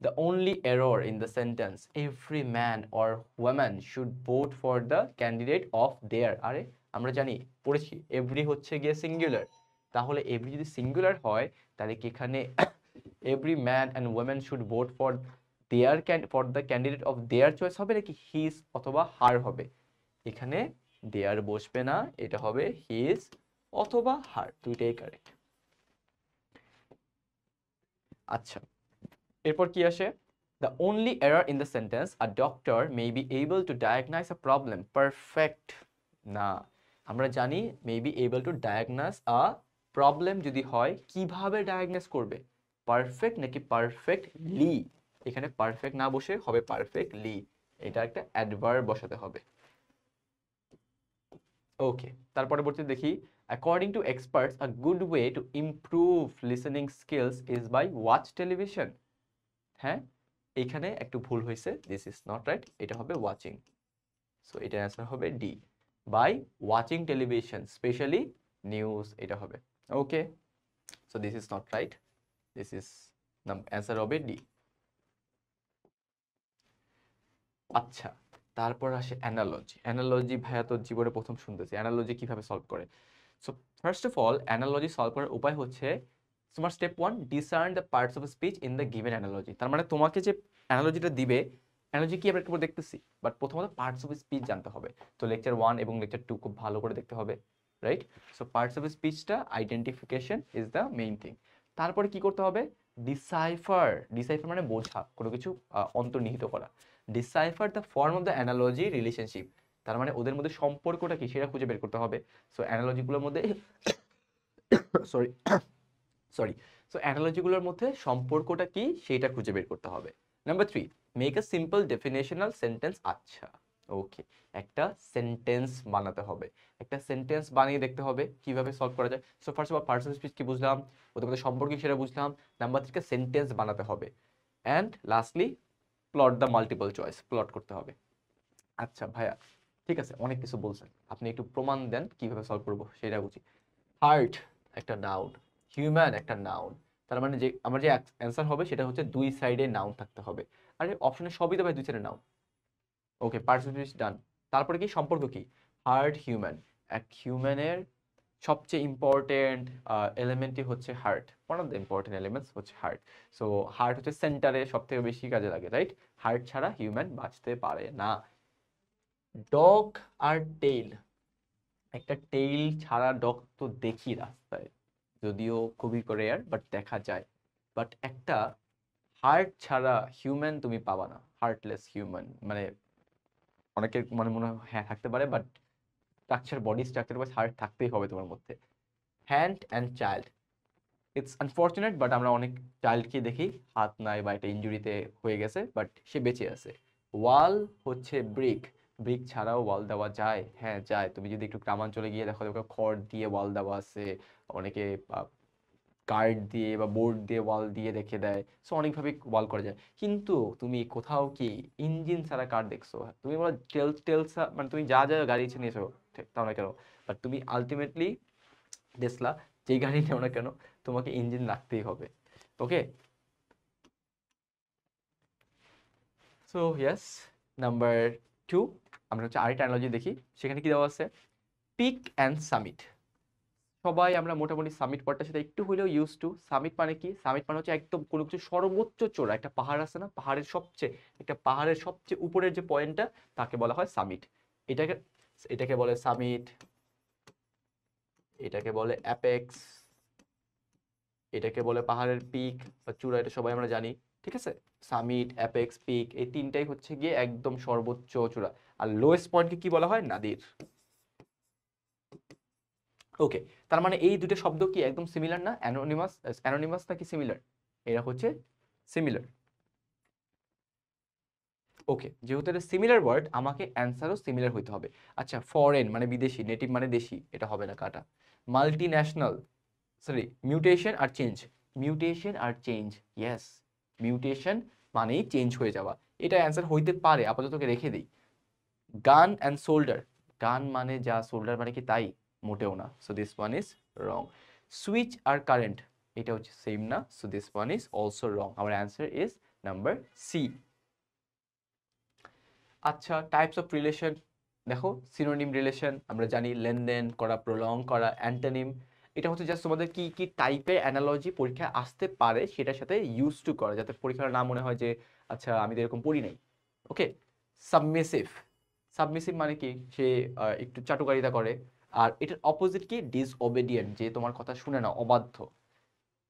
A: The only error in the sentence, every man or woman should vote for the candidate of their, আরে আমরা জানি পড়েছি every হচ্ছে গিয়ে সিঙ্গুলার, তাহলে every যদি সিঙ্গুলার হয় তাহলে কি এখানে every man and woman should vote for the candidate of their choice হবে নাকি his অথবা her হবে? এখানে their বসবে না, এটা হবে his অথবা her, দুইটাই কারেক্ট। আচ্ছা, এরপর কি আসে? The only error in the sentence, a doctor may be able to diagnose a problem perfect, না, আমরা জানি may be able to diagnose a problem যদি হয় কিভাবে ডায়াগনোস করবে, পারফেক্ট নাকি পারফেক্টলি? এখানে পারফেক্ট না বসে হবে পারফেক্টলি, এটা একটা অ্যাডভার্ব বসাতে হবে। ওকে, তারপরে বলতে দেখি, according to experts a good way to improve listening skills is by watch television। হ্যাঁ, এখানে একটু ভুল হয়েছে, দিস ইজ নট রাইট, এটা হবে ওয়াচিং। সো এটার অ্যান্সার হবে D, by watching television, specially news, এটা হবে। Okay, so this is not right, this is answer হবে ডি। আচ্ছা, তারপর আসে অ্যানালজি। অ্যানালজি ভাইয়া তো জীবনে প্রথম শুনতেছি, অ্যানালজি কিভাবে সলভ করে? So first of all analogy solve করার উপায় হচ্ছে তোমার step 1, discern the parts of speech in the given analogy. তার মানে তোমাকে যে অ্যানালজিটা দিবে, অ্যানালজি কি আমরা একটু দেখতেছি, বাট প্রথমত পার্টস অফ স্পিচ জানতে হবে। তো লেকচার 1 এবং লেকচার 2 খুব ভালো করে দেখতে হবে, রাইট? সো পার্টস অফ স্পিচটা identification is the main thing. তারপরে কি করতে হবে? ডিসাইফার। ডিসাইফার মানে বোঝা, কোনো কিছু অন্তর্নিহিত করা। Decipher the form of the analogy relationship, তার মানে ওদের মধ্যে সম্পর্কটা কি সেটা খুঁজে বের করতে হবে। সো অ্যানালজিগুলোর মধ্যে সরি সরি সো অ্যানালজিগুলোর মধ্যে সম্পর্কটা কি সেটা খুঁজে বের করতে হবে। Number 3, make a simple definitional sentence. আচ্ছা, ওকে, একটা সেন্টেন্স বানাতে হবে, একটা সেন্টেন্স বানিয়ে দেখতে হবে কিভাবে সলভ করা যায়। So first of all person speech কি বুঝলাম, ওদের মধ্যে সম্পর্ক কি সেটা বুঝলাম। নাম্বার 3, সেন্টেন্স বানাতে হবে, and lastly plot the multiple choice, plot করতে হবে। আচ্ছা ভাইয়া, ঠিক আছে, অনেক কিছু বলছেন, আপনি একটু প্রমাণ দেন কিভাবে সলভ করবো সেটা বুঝি। হার্ট একটা নাউন, হিউম্যান একটা নাউন, তার মানে যে আমার যে অ্যান্সার হবে সেটা হচ্ছে দুই সাইডে নাউন থাকতে হবে। আরে অপশনে সবই তো ভাই দুই সাইডে নাউন। ওকে, পার্সেন্টেজ ডান। তারপরে কি সম্পর্ক কি? হার্ট হিউম্যান, এক হিউম্যানের সবচেয়ে ইম্পর্টেন্ট এলিমেন্টই হচ্ছে heart, one of the important elements হচ্ছে হার্ট। সো হার্ট হচ্ছে সেন্টারে সব থেকে বেশি কাজে লাগে, রাইট? হার্ট ছাড়া হিউম্যান বাঁচতে পারে না। ডগ আর টেইল, একটা টেইল ছাড়া ডগ তো দেখি রাস্তায়, যদিও খুবই রেয়ার, বাট দেখা যায়। বাট একটা হার্ট ছাড়া হিউম্যান তুমি পাবা না, হার্টলেস হিউম্যান, মানে অনেকের মনে মনে হয় হ্যাঁ থাকতে পারে, বাট স্ট্রাকচার, বডি স্ট্রাকচার বা হার্ট থাকতেই হবে তোমার মধ্যে। Hand and child, it's unfortunate, but আমরা অনেক চাইল্ডকে দেখি হাত নাই বা একটা ইনজুরিতে হয়ে গেছে, বাট সে বেঁচে আছে। ওয়াল হচ্ছে ব্রিক, ব্রিক ছাড়াও ওয়াল দেওয়া যায়, হ্যাঁ যায়। তুমি যদি একটু গ্রামাঞ্চলে গিয়ে দেখো, দেখো খড় দিয়ে ওয়াল দেওয়া আছে, অনেকে কার্ড দিয়ে বা বোর্ড দিয়ে ওয়াল দিয়ে রেখে দেয়। সো অনেকভাবে ওয়াল করা যায়, কিন্তু তুমি কোথাও কি ইঞ্জিন ছাড়া কার দেখছো? তুমি বলো টেলস, মানে তুমি যা যা গাড়ি নিয়েছো তাও না কেন, বাট তুমি আলটিমেটলি টেসলা যেই গাড়ি নেও না কেন তোমাকে ইঞ্জিন রাখতেই হবে। ওকে, সো ইয়েস, নাম্বার 2, আমরা হচ্ছে আরেকটা অ্যানালজি দেখি, সেখানে কি দেওয়া আছে? Peak and summit. সবাই আমরা মোটামুটি সামিট পয়েন্টটার সাথে একটু হলেও ইউজ টু। সামিট মানে কি? সামিট মানে হচ্ছে একদম কোনো কিছু সর্বোচ্চ চূড়া, একটা পাহাড় আছে না, পাহাড়ের সবচেয়ে উপরের যে পয়েন্টটা তাকে বলা হয় সামিট। এটাকে এটাকে বলে সামিট, এটাকে বলে অ্যাপেক্স, এটাকে বলে পাহাড়ের পিক বা চূড়া, এটা সবাই আমরা জানি। ঠিক আছে, সামিট, অ্যাপেক্স, পিক, এই তিনটাই হচ্ছে গিয়ে একদম সর্বোচ্চ চূড়া। আর লোয়েস্ট পয়েন্টকে কি বলা হয়? নাদির। ওকে, তার মানে এই দুটো শব্দ কি একদম সিমিলার না? অ্যানোনিমাস, অ্যানোনিমাস নাকি সিমিলার? এরা হচ্ছে সিমিলার। ওকে, যেহেতু এটা সিমিলার ওয়ার্ড, আমাকে অ্যান্সারও সিমিলার হইতে হবে। আচ্ছা, ফরেন মানে বিদেশি, নেটিভ মানে দেশি, এটা হবে না, কাটা। মাল্টি ন্যাশনাল, সরি, মিউটেশন আর চেঞ্জ, মিউটেশন আর চেঞ্জ, ইয়েস, মিউটেশন মানেই চেঞ্জ হয়ে যাওয়া। এটা অ্যান্সার হইতে পারে, আপাতত রেখে দিই। গান অ্যান্ড শোল্ডার, গান মানে যা, শোল্ডার মানে কি তাই? মোটেও না, so this one is wrong. Switch আর কারেন্ট, এটা হচ্ছে সেম না, so this one is also wrong. আমার অ্যান্সার ইজ নাম্বার সি। আচ্ছা, টাইপস অফ রিলেশন দেখো, সিনোনিম রিলেশন আমরা জানি, লেনদেন করা, প্রলং করা। অ্যান্টোনিম, এটা হচ্ছে জাস্ট তোমাদের কি কি টাইপের অ্যানালজি পরীক্ষায় আসতে পারে সেটার সাথে ইউজ টু করা, যাতে পরীক্ষার না মনে হয় যে আচ্ছা আমি তো এরকম পড়ি নাই। ওকে। সাবমিসিভ, সাবমিসিভ মানে কি, সে একটু চাটুকারিতা করে। আর এটার অপোজিট কি, ডিসওবেডিয়েন্ট, যে তোমার কথা শুনে না, অবাধ্য।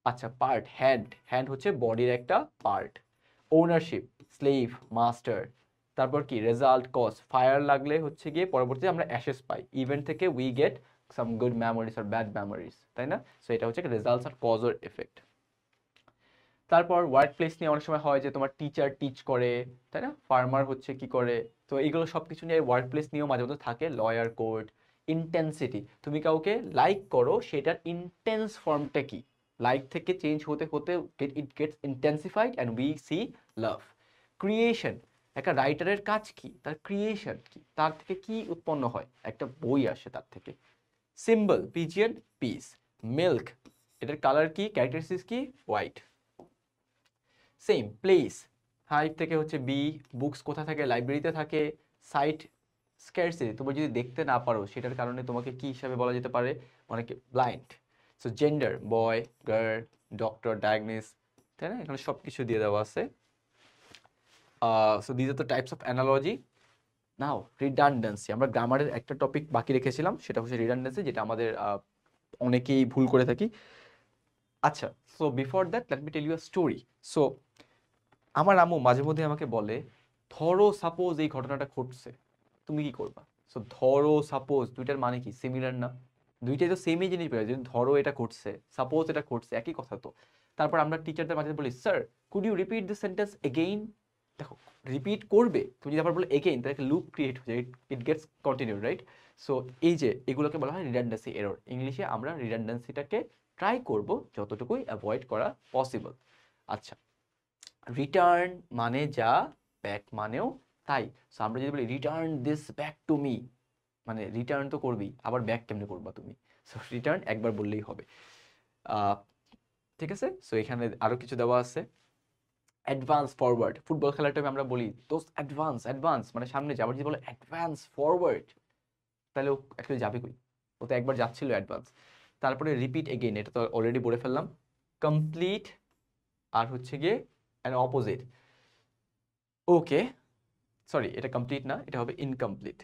A: আচ্ছা, পার্ট, হ্যান্ড, হ্যান্ড হচ্ছে বডির একটা পার্ট। Ownership, slave, master. তারপর কি, রেজাল্ট, কজ, ফায়ার লাগলে হচ্ছে গিয়ে পরবর্তীতে আমরা অ্যাশেস পাই, ইভেন্ট থেকে we get some good memories আর ব্যাড মেমোরিজ, তাই না? সো এটা হচ্ছে রেজাল্টস আর কজের এফেক্ট। তারপর ওয়ার্ক প্লেস নিয়ে অনেক সময় হয় যে তোমার টিচার টিচ করে, তাই না? ফার্মার হচ্ছে কি করে, তো এইগুলো সব কিছু নিয়ে ওয়ার্ক প্লেস নিয়েও মাঝে মধ্যে থাকে, লয়ার, কোর্ট। ইন্টেন্সিটি, তুমি কাউকে লাইক করো, সেটার ইন্টেন্স ফর্মটা কি? লাইক থেকে চেঞ্জ হতে হতে it gets intensified and we see love. Creation, একটা রাইটারের কাজ কি, তার ক্রিয়েশন কি, তার থেকে কি উৎপন্ন হয়, একটা বই আসে তার থেকে। Symbol, pigeon, piece. মিল্ক, এটার কালার কি, ক্যারেক্টারিস্টিক্স কি, হোয়াইট। সেম, প্লেস, হাইট থেকে হচ্ছে বি। বুকস কোথা থাকে, লাইব্রেরিতে থাকে। সাইট, স্ক্যারসিটি, তুমি যদি দেখতে না পারো সেটার কারণে তোমাকে কি হিসাবে বলা যেতে পারে, অনেকে ব্লাইন্ড। সো জেন্ডার, বয়, গার্ল, ডক্টর, ডায়াগনিস, তাই না? এখানে সব কিছু দিয়ে দেওয়া আছে। So this are the types of analogy. Now redundancy, আমরা গ্রামারের একটা টপিক বাকি রেখেছিলাম, সেটা হচ্ছে রিডান্ডেন্সি, যেটা আমাদের অনেকেই ভুল করে থাকি। আচ্ছা, so before that let me tell you a story. So আমার আম্মু মাঝে মধ্যে আমাকে বলে, ধরো সাপোজ এই ঘটনাটা ঘটছে, তুমি কি করবা? সো ধরো সাপোজ, দুইটার মানে কি, সিমিলার না? দুইটাই তো সেমই জিনিস বোঝায়, যদি ধরো এটা ঘটছে, সাপোজ এটা ঘটছে, একই কথা তো। তারপর আমরা টিচারদের মাঝে বলি, sir could you repeat this sentence again? দেখো, রিপিট করবে, তুমি যদি আবার বলে এগেইন, তাহলে একটা লুপ ক্রিয়েট হয়ে যায়, it gets continue, right? So এই যে এগুলোকে বলা হয় রিডান্ডেন্সি এরর। ইংলিশে আমরা রিডান্ডেন্সিটাকে ট্রাই করব যতটুকুই অ্যাভয়েড করা পসিবল। আচ্ছা, রিটার্ন মানে যা, ব্যাক মানেও তাই। সো আমরা যদি বলি return this back to me, মানে রিটার্ন তো করবি, আবার ব্যাক কেমনে করবা তুমি? সো রিটার্ন একবার বললেই হবে। ঠিক আছে, সো এখানে আরো কিছু দেওয়া আছে। অ্যাডভান্স, ফরওয়ার্ড, ফুটবল খেলার টাইমে আমরা বলি দোস্ত অ্যাডভান্স, অ্যাডভান্স মানে সামনে যাবার, যদি বলো অ্যাডভান্স ফরওয়ার্ড, তাহলে ও অ্যাকচুয়ালি যাবে কই? ও তো একবার যাচ্ছিল অ্যাডভান্স। তারপরে রিপিট এগেইন, এটা তো অলরেডি বলে ফেললাম। কমপ্লিট, আর হচ্ছে গিয়ে অ্যান অপোজিট। ওকে, সরি, এটা কমপ্লিট না, এটা হবে ইনকমপ্লিট।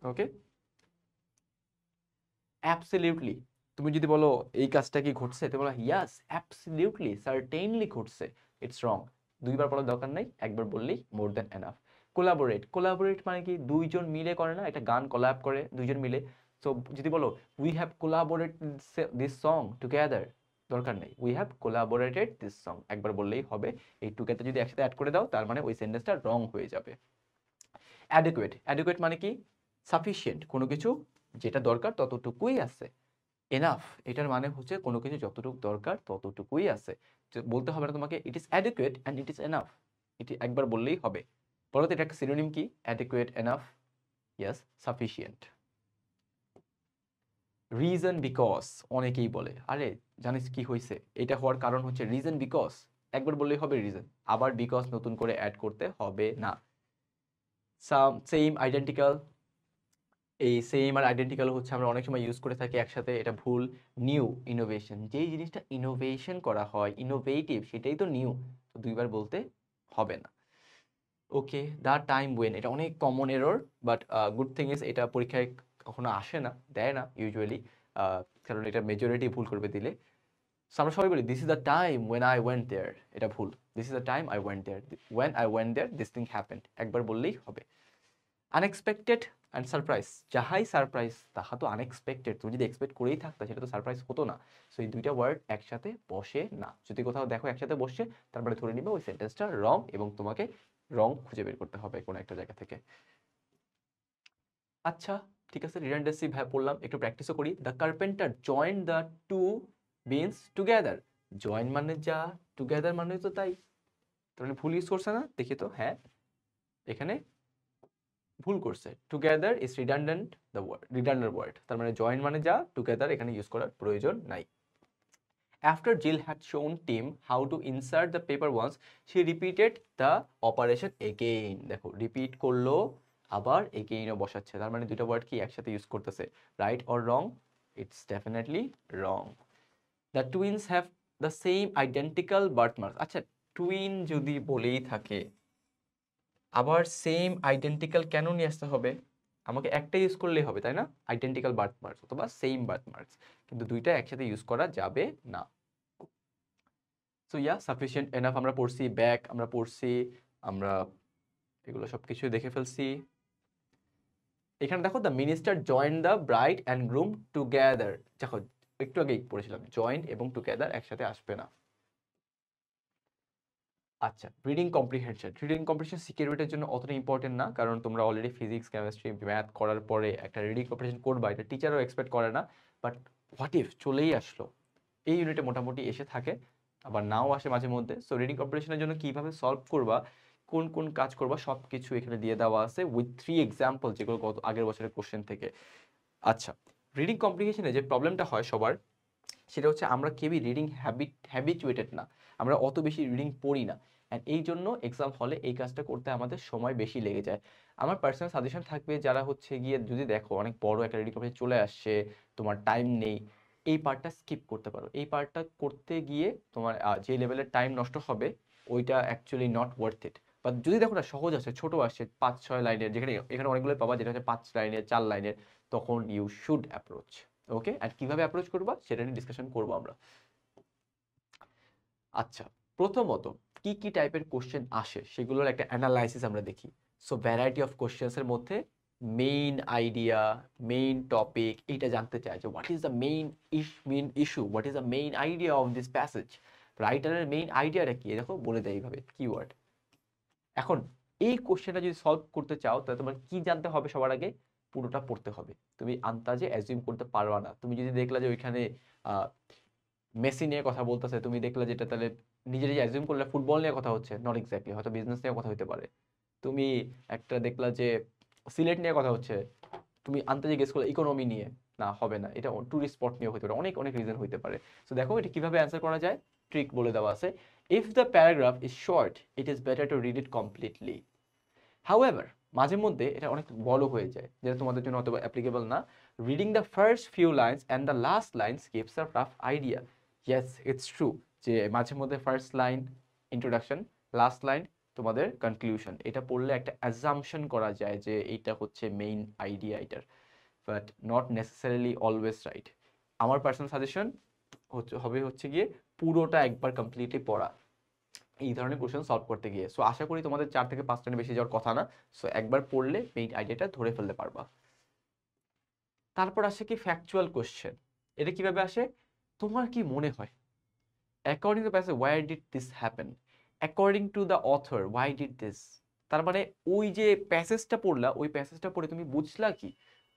A: ওকে। অ্যাবসলিউটলি, তুমি যদি বলো এই কাজটা কি ঘটছে, তুমি বলো ইয়াস অ্যাবসলিউটলি সার্টেইনলি ঘটছে, ইটস রং। দুইবার বলার দরকার নাই, একবার বললেই more than enough. Collaborate, collaborate মানে কি, দুইজন মিলে করে না, একটা গান কোলাব করে দুইজন মিলে। সো যদি বলো we have collaborate this song together, দরকার নেই, we have collaborated this song, একবার বললেই হবে। এই টুগেদার যদি একসাথে অ্যাড করে দাও, তার মানে ওই সেন্টেন্সটা রং হয়ে যাবে। অ্যাডিকুয়েট, অ্যাডিকুয়েট মানে কি, সাফিসিয়েন্ট, কোনো কিছু যেটা দরকার ততটুকুই আছে। এনাফ, এটার মানে হচ্ছে কোনো কিছু যতটুকু দরকার ততটুকুই আছে, বলতে হবে না তোমাকে it is adequate and it is enough, এটি একবার বললেই হবে। বলো তো এটা একটা সিনোনিম কি, adequate, enough? Yes, sufficient. Reason because, অনেকেই বলে আরে জানিস কি হয়েছে, এটা হওয়ার কারণ হচ্ছে রিজন বিকজ, একবার বললেই হবে রিজন, আবার বিকজ নতুন করে অ্যাড করতে হবে না। সেম, আইডেন্টিক্যাল, এই সেম আর আইডেন্টিক্যাল হচ্ছে আমরা অনেক সময় ইউজ করে থাকি একসাথে, এটা ভুল। নিউ, ইনোভেশন, যেই জিনিসটা ইনোভেশন করা হয়, ইনোভেটিভ, সেটাই তো নিউ, তো দুইবার বলতে হবে না। ওকে, দ্য টাইম ওয়েন, এটা অনেক common error, but good thing is এটা পরীক্ষায় কখনো আসে না, দেয় না ইউজুয়ালি, কারণ এটা মেজরিটি ভুল করবে দিলে। সো আমরা সবাই বলি this is the time when I went there, এটা ভুল। This is the time I went there, when I went there this thing happened, একবার বললেই হবে। আনএক্সপেক্টেড অ্যান্ড সারপ্রাইজ, যাহাই সারপ্রাইজ তাহা তো আনএক্সপেক্টেড, তুমি যদি এক্সপেক্ট করেই থাকতা সেটা তো সারপ্রাইজ হতো না। সো এই দুইটা ওয়ার্ড একসাথে বসে না, যদি কোথাও দেখো একসাথে বসে, তারপরে ধরে নিবে ওই সেন্টেন্সটা রং, এবং তোমাকে রং খুঁজে বের করতে হবে কোনো একটা জায়গা থেকে। আচ্ছা, ঠিক আছে, রিডান্ডেন্সি পড়লাম, একটু প্র্যাকটিসও করি। The carpenter joint the two beans together, join মানে যা, টুগেদার মানে তো তাই। তার মানে ভুল ইউজ করছে না? দেখি তো, হ্যাঁ এখানে ভুল করছে। Together is redundant the word, redundant word. তার মানে জয়েন মানে যা, টুগেদার এখানে ইউজ করার প্রয়োজন নাই। After Jill had shown Tim how to insert the paper once, she repeated the operation again. দেখো রিপিট করলো, আবার এগেইনও বসাচ্ছে, তার মানে দুটো ওয়ার্ড কি একসাথে ইউজ করতেছে। Right or wrong? It's definitely wrong. The twins have the same identical birthmarks. আচ্ছা, টুইন যদি বলেই থাকে, আবার সেম আইডেন্টিক্যাল কেন নিয়ে আসতে হবে? আমাকে একটা ইউজ করলেই হবে, তাই না? আইডেন্টিক্যাল বার্থমার্কস অথবা সেম বার্থমার্কস, কিন্তু দুইটা একসাথে ইউজ করা যাবে না। সো ইয়া, সাফিসিয়েন্ট এনাফ আমরা পড়ছি, ব্যাক আমরা পড়ছি, আমরা এগুলো সব কিছু দেখে ফেলছি। এখানে দেখো, the minister join the bride and groom together. দেখো একটু আগেই পড়েছিলাম, জয়েন এবং টুগেদার একসাথে আসবে না। আচ্ছা, রিডিং কম্প্রিহেনশন। রিডিং কম্প্রিহেনশন সিকিউরিটির জন্য অতটা ইম্পর্টেন্ট না, কারণ তোমরা অলরেডি ফিজিক্স, কেমিস্ট্রি, ম্যাথ করার পরে একটা রিডিং কম্প্রিহেনশন করবা, এটা টিচারও এক্সপেক্ট করে না। বাট হোয়াট ইফ চলেই আসলো, এই ইউনিটে মোটামুটি এসে থাকে, আবার নাও আসে মাঝে মধ্যে। সো রিডিং কম্প্রিহেনশনের জন্য কীভাবে সলভ করবা, কোন কোন কাজ করবা, সব কিছু এখানে দিয়ে দেওয়া আছে উইথ 3 এক্সাম্পল, যেগুলো গত আগের বছরের কোশ্চেন থেকে। আচ্ছা, রিডিং কম্প্রিহেনশনে যে প্রবলেমটা হয় সবার, সেটা হচ্ছে আমরা কেউই রিডিং হ্যাবিচুয়েটেড না, আমরা অত বেশি রিডিং পড়ি না। অ্যান্ড এই জন্য এক্সাম হলে এই কাজটা করতে আমাদের সময় বেশি লেগে যায়। আমার পার্সোনাল সাজেশন থাকবে, যারা হচ্ছে গিয়ে যদি দেখো অনেক বড় একটা রিডিং কম্প্রিহেনশন চলে আসছে, তোমার টাইম নেই, এই পার্টটা স্কিপ করতে পারো। এই পার্টটা করতে গিয়ে তোমার যে লেভেলের টাইম নষ্ট হবে, ওইটা অ্যাকচুয়ালি নট ওয়ার্থ ইট। বা যদি দেখো না সহজ আছে, ছোট আসছে 5-6 লাইনের, যেখানে এখানে অনেকগুলো পাবা যেটা হচ্ছে 5 লাইনের, 4 লাইনের, তখন ইউ শুড অ্যাপ্রোচ। ওকে, আর কিভাবে অ্যাপ্রোচ করবা সেটা নিয়ে ডিসকাশন করবো আমরা। আচ্ছা, প্রথমত কি কি টাইপের কোশ্চেন আসে সেগুলোর একটা অ্যানালাইসিস আমরা দেখি। সো ভ্যারাইটি অফ কোশ্চেন্সের মধ্যে মেইন আইডিয়া, মেইন টপিক, এইটা জানতে চাই যে what is the main issue, what is the main idea of this passage. রাইটারের মেইন আইডিয়াটা কি, দেখো বলে দেয় এইভাবে, কিওয়ার্ড। এখন এই কোশ্চেনটা যদি সলভ করতে চাও, তাহলে তোমার কি জানতে হবে? সবার আগে পুরোটা পড়তে হবে। তুমি আন্দাজে অ্যাজিউম করতে পারবা না। তুমি যদি দেখলা যে ওইখানে মেসি নিয়ে কথা বলতেছে, তুমি দেখলা যেটা, তাহলে নিজে নিজে অ্যাজিউম করলে ফুটবল নিয়ে কথা হচ্ছে, নট এক্স্যাক্টলি, হয়তো বিজনেস নিয়ে কথা হতে পারে। তুমি একটা দেখলা যে সিলেট নিয়ে কথা হচ্ছে, তুমি আন্দাজে গেস করলে ইকোনমি নিয়ে, না হবে না, এটা টুরিস্ট স্পট নিয়ে হতে পারে, অনেক অনেক রিজন হতে পারে। সো দেখো এটা কিভাবে অ্যান্সার করা যায়, ট্রিক বলে দেওয়া আছে। If the paragraph is short, it is better to read it completely. However, মাঝে মধ্যে এটা অনেক বড় হয়ে যায়, যেটা তোমাদের জন্য অত অ্যাপ্লিকেবল না। Reading the first few lines and the last lines gives a rough idea. Yes, it's true যে মাঝে মধ্যে first line introduction, last line তোমাদের কনক্লুশন, এটা পড়লে একটা অ্যাজাম্পশন করা যায় যে এইটা হচ্ছে মেইন আইডিয়া এটার, but not necessarily always right. আমার পার্সোনাল সাজেশন হচ্ছে গিয়ে পুরোটা একবার কমপ্লিটলি পড়া এই ধরনের কোশ্চেন সলভ করতে গিয়ে। সো আশা করি তোমাদের 4 থেকে 5 টানে বেশি যাওয়ার কথা না। সো একবার পড়লে মেইন আইডিয়াটা ধরে ফেলতে পারবা। তারপর আসে কি ফ্যাকচুয়াল কোশ্চেন। এটা কিভাবে আসে? তোমার কি মনে হয়, according to passage why did this happen, according to the author why did this. তার মানে ওই যে প্যাসেজটা পড়লা, ওই প্যাসেজটা পড়ে তুমি বুঝলা কি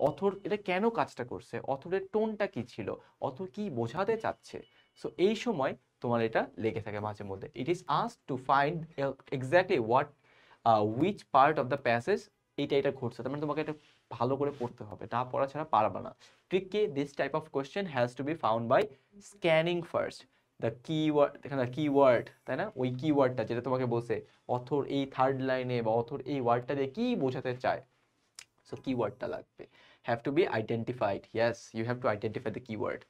A: অথর এটা কেন কাজটা করছে, অথরের টোনটা কি ছিল, অথর কি বোঝাতে চাচ্ছে। সো এই সময় তোমার এটা লেগে থাকে মাঝে মধ্যে। It is asked to find exactly what which part of the passage এটা ঘটছে। তার মানে তোমাকে এটা ভালো করে পড়তে হবে, না পড়া ছাড়া পারবে না। ট্রিক কি, this type of question has to be found by scanning first the keyword. এখানে কিওয়ার্ড, তাই না, ওই কিওয়ার্ডটা যেটা তোমাকে বলছে অথর এই থার্ড লাইনে বা অথর এই ওয়ার্ডটা দিয়ে কি বোঝাতে চায়। সো কিওয়ার্ডটা লাগবে, have to be identified. Yes, you have to identify the keyword,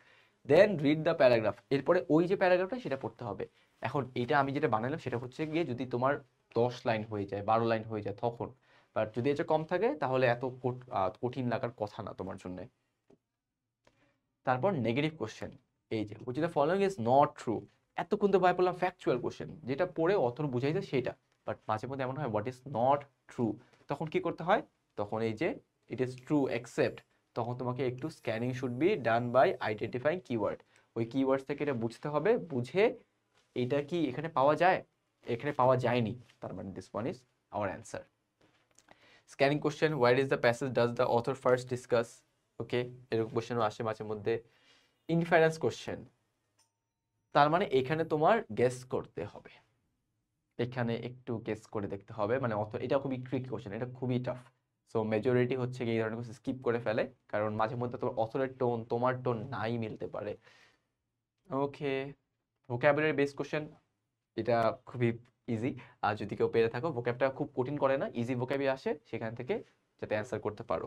A: then read the paragraph. এরপরে ওই যে প্যারাগ্রাফটা সেটা পড়তে হবে। এখন এটা আমি যেটা বানালাম সেটা হচ্ছে গিয়ে যদি তোমার 10 লাইন হয়ে যায়, 12 লাইন হয়ে যায় তখন, বাট যদি এটা কম থাকে তাহলে এত কঠিন লাগার কথা না তোমার জন্য। তারপর নেগেটিভ কোশ্চেন, এই যে which the following is not true. এতক্ষণ তো ভয় পড়লাম ফ্যাকচুয়াল কোশ্চেন, যেটা পড়ে অথর বুঝাইছে সেটা, বাট মাঝে মধ্যে এমন হয় হোয়াট ইজ নট ট্রু। তখন কি করতে হয়? তখন এই যে ইট ইজ ট্রু অ্যাকসেপ্ট, তখন তোমাকে একটু scanning should be done by identifying keyword. ওই কিওয়ার্ডস থেকে এটা বুঝতে হবে, বুঝে এটা কি এখানে পাওয়া যায়, এখানে পাওয়া যায়নি, তার মানে this one is our answer. Scanning question, where is the passage does the author first discuss. Okay, এরকম কোশ্চেনও আসে মাঝে মধ্যে। ইনফারেন্স কোশ্চেন, তার মানে এখানে তোমার গেস করতে হবে, এখানে একটু গেস করে দেখতে হবে, মানে অত এটা খুবই ট্রিকি কোশ্চেন, এটা খুবই টাফ। সো মেজরিটি হচ্ছে কি এই ধরনের কোশ্চেন স্কিপ করে ফেলে, কারণ মাঝে মধ্যে তোমার অথরের টোন তোমার টোন নাই মিলতে পারে। ওকে, ভোকাবুলারি বেস কোশ্চেন, এটা খুবই ইজি। আর যদি কেউ পেরে থাকো, ভোক্যাবটা খুব কঠিন করে না, ইজি ভোক্যাবই আসে, সেখান থেকে যাতে অ্যান্সার করতে পারো।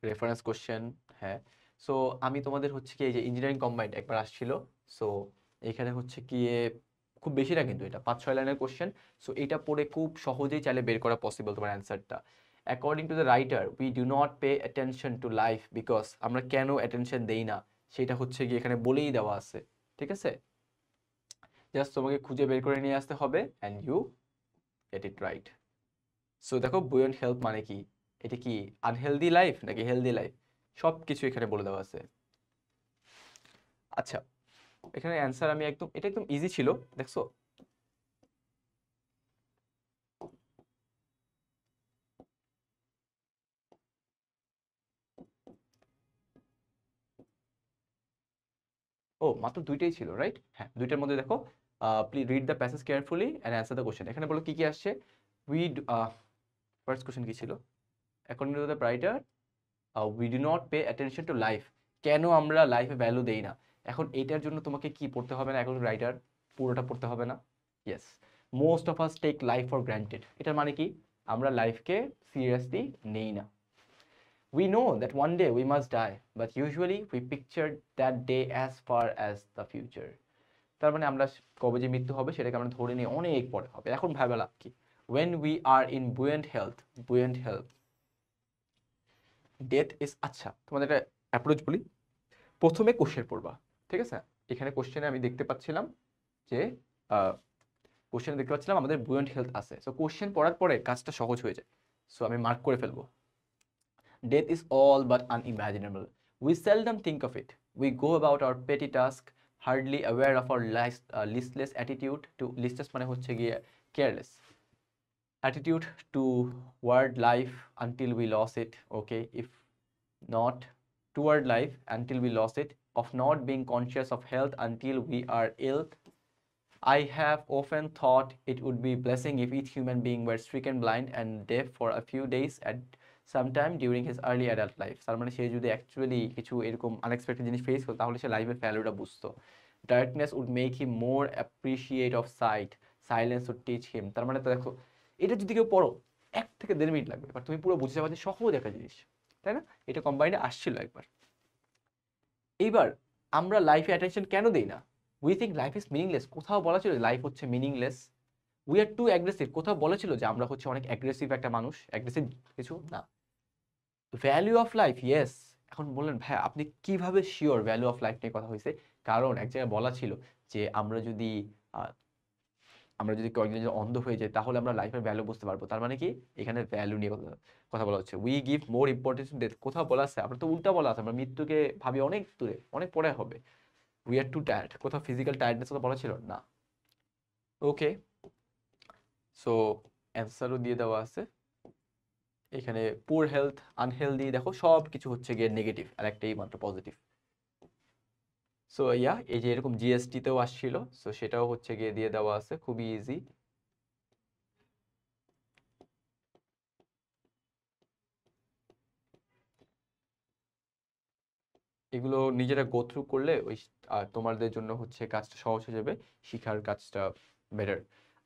A: রেফারেন্স কোশ্চেন, হ্যাঁ। সো আমি তোমাদের হচ্ছে কি এই যে ইঞ্জিনিয়ারিং কম্বাইন্ড একবার আসছিল, সো এখানে হচ্ছে কি খুব বেশি না কিন্তু, এটা 5-6 লাইনের কোশ্চেন। সো এটা পড়ে খুব সহজেই চাইলে বের করা পসিবল তোমার অ্যান্সারটা। According to the writer, we do not pay attention to life because, আমরা কেন অ্যাটেনশন দেই না সেটা হচ্ছে কি এখানে বলেই দেওয়া আছে, ঠিক আছে? জাস্ট তোমাকে খুঁজে বের করে নিয়ে আসতে হবে and you get it right. So দেখো বুয়েন্ট হেলথ মানে কি, এটা কি আনহেলদি লাইফ নাকি হেলদি লাইফ, সব কিছু এখানে বলে দেওয়া আছে। আচ্ছা, এখানে অ্যান্সার আমি একদম, এটা একদম ইজি ছিল, দেখছো? ও মাত্র দুইটাই ছিল, রাইট? হ্যাঁ, দুইটার মধ্যে দেখো, please read the passage carefully and answer the question. এখানে বলো কি কি আসছে। উই, ফার্স্ট কোশ্চেন কি ছিল? According to the writer, we do not pay attention to life, কেন আমরা লাইফে ভ্যালু দেই না। এখন এটার জন্য তোমাকে কি পড়তে হবে না, অ্যাকর্ডিং টু রাইটার পুরোটা পড়তে হবে না। Yes, most of us take life for granted, এটার মানে কি আমরা লাইফকে সিরিয়াসলি নেই না। We know that one day we must die, but usually we picture that day as far as the future. তার মানে আমরা কবে যে মৃত্যু হবে সেটাকে আমরা ধরে নিয়ে অনেক পরে হবে, এখন ভাবা লাভ কি? When we are in buoyant health, death is, আচ্ছা তোমাদের একটা অ্যাপ্রোচ বলি, প্রথমে কোশ্চেন পড়বা, ঠিক আছে? এখানে কোশ্চেনে আমি দেখতে পাচ্ছিলাম যে কোশ্চেনে দেখতে পাচ্ছিলাম আমাদের বুয়েন্ট হেলথ আছে, সো কোশ্চেন পড়ার পরে কাজটা সহজ হয়ে যায়। সো আমি মার্ক করে ফেলবো, death is all but unimaginable. We seldom think of it. We go about our petty task, hardly aware of our listless attitude to, listless মানে হচ্ছে গিয়ে careless attitude toward life until we lost it. Okay, if not toward life until we lost it, of not being conscious of health until we are ill. I have often thought it would be a blessing if each human being were stricken blind and deaf for a few days at some time during his early adult life. তার মানে সে যদি actually কিছু এরকম unexpected জিনিস face করতো তাহলে সে লাইফের ভ্যালুটা বুঝতো। Darkness would make him more appreciate of sight. Silence would teach him. তার মানে তো দেখো, এটা যদি কেউ পড়ো 1 থেকে 1.5 মিনিট লাগবে, এবার তুমি পুরো বুঝতে পারছো, সহজ একটা জিনিস, তাই না? এটা কম্বাইন্ডে আসছিল একবার। এইবার আমরা লাইফে অ্যাটেনশন কেন দেই না? We think life is meaningless, কোথাও বলা ছিল লাইফ হচ্ছে meaningless. We are too aggressive, কোথাও বলা ছিল যে আমরা হচ্ছে অনেক অ্যাগ্রেসিভ একটা মানুষ, অ্যাগ্রেসিভ কিছু না। Value of life, yes. এখন বললেন ভাই আপনি কিভাবে শিওর ভ্যালু অফ লাইফ নিয়ে কথা হয়েছে? কারণ এক জায়গায় বলা ছিল যে আহ, আমরা যদি কয়েকদিন যদি অন্ধ হয়ে যাই তাহলে আমরা লাইফের ভ্যালু বুঝতে পারবো। তার মানে কি এখানে ভ্যালু নিয়ে কথা বলা হচ্ছে। We give more importance to death, কোথাও বলা আছে, আমরা তো উল্টা বলা আছে আমরা মৃত্যুকে ভাবি অনেক দূরে, অনেক পরে হবে। উই আর টু টায়ার্ড, কোথাও ফিজিক্যাল টায়ার্ডনেস কথা বলা ছিল না। ওকে, সো অ্যান্সারও দিয়ে দেওয়া আছে এখানে। পুর হেলথ, আনহেলদি, দেখো সব কিছু হচ্ছে গিয়ে নেগেটিভ, আর একটাই মাত্র পজিটিভ। সো ইয়া, এই যে এরকম জিএসটিতেও আসছিল, সো সেটাও হচ্ছে গিয়ে দিয়ে দেওয়া আছে, খুবই ইজি। এগুলো নিজেরা গো থ্রু করলে ওই তোমাদের জন্য হচ্ছে কাজটা সহজ হয়ে যাবে, শিখার কাজটা বেটার।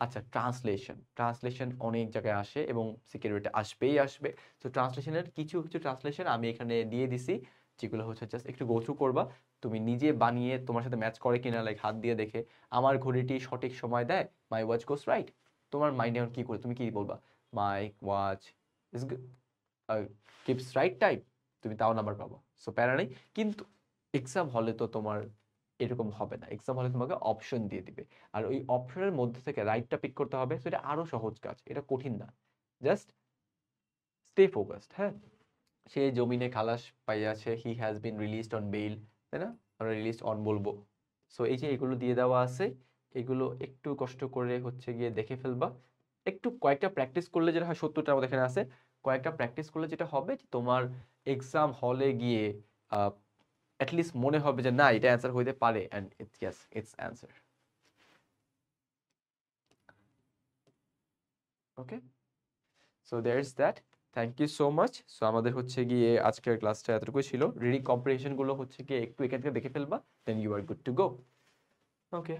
A: আচ্ছা, ট্রান্সলেশন, ট্রান্সলেশন অনেক জায়গায় আসে এবং সিকিউরিটি আসবেই আসবে। তো ট্রান্সলেশনের কিছু কিছু ট্রান্সলেশন আমি এখানে দিয়ে দিছি, যেগুলো হচ্ছে জাস্ট একটু গো থ্রু করবা, তুমি নিজে বানিয়ে তোমার সাথে ম্যাচ করে কিনা, লাইক হাত দিয়ে দেখে, আমার ঘড়িটি সঠিক সময় দেয়, মাই ওয়াচ গোস রাইট। তোমার মাইন্ডে এখন কি করে, তুমি কি বলবা? My watch is keeps right time, তুমি তাও নাম্বার পাবো, সো প্যারা নেই। কিন্তু এক্সাম হলে তো তোমার এরকম হবে না, এক্সাম হলে তোমাকে অপশন দিয়ে দিবে, আর ওই অপশনের মধ্যে থেকে রাইটটা পিক করতে হবে। সো এটা আরো সহজ কাজ, এটা কঠিন না, জাস্ট স্টে ফোকাসড। হ্যাঁ, সে জমিনে খালাস পাইয়াছে, he has been released on bail, তাই না? আমরা রিলিজড অন বলবো। সো এই যে এগুলো দিয়ে দেওয়া আছে, এগুলো একটু কষ্ট করে হচ্ছে গিয়ে দেখে ফেলবা। একটু কয়েকটা প্র্যাকটিস করলে যেটা হয়, 70টার মধ্যে এখানে আছে, কয়েকটা প্র্যাকটিস করলে যেটা হবে যে তোমার এক্সাম হলে গিয়ে অ্যাটলিস্ট মনে হবে যে না এটা অ্যান্সার হইতে পারে and yes it's answer. Okay, so there is that. Thank you so much. So আমাদের হচ্ছে গিয়ে আজকের ক্লাসটা এতটুকুই ছিল। রিডিং কম্প্রিহেনশন গুলো হচ্ছে গিয়ে একটু এখান থেকে দেখে ফেলবা, then you are good to go. Okay.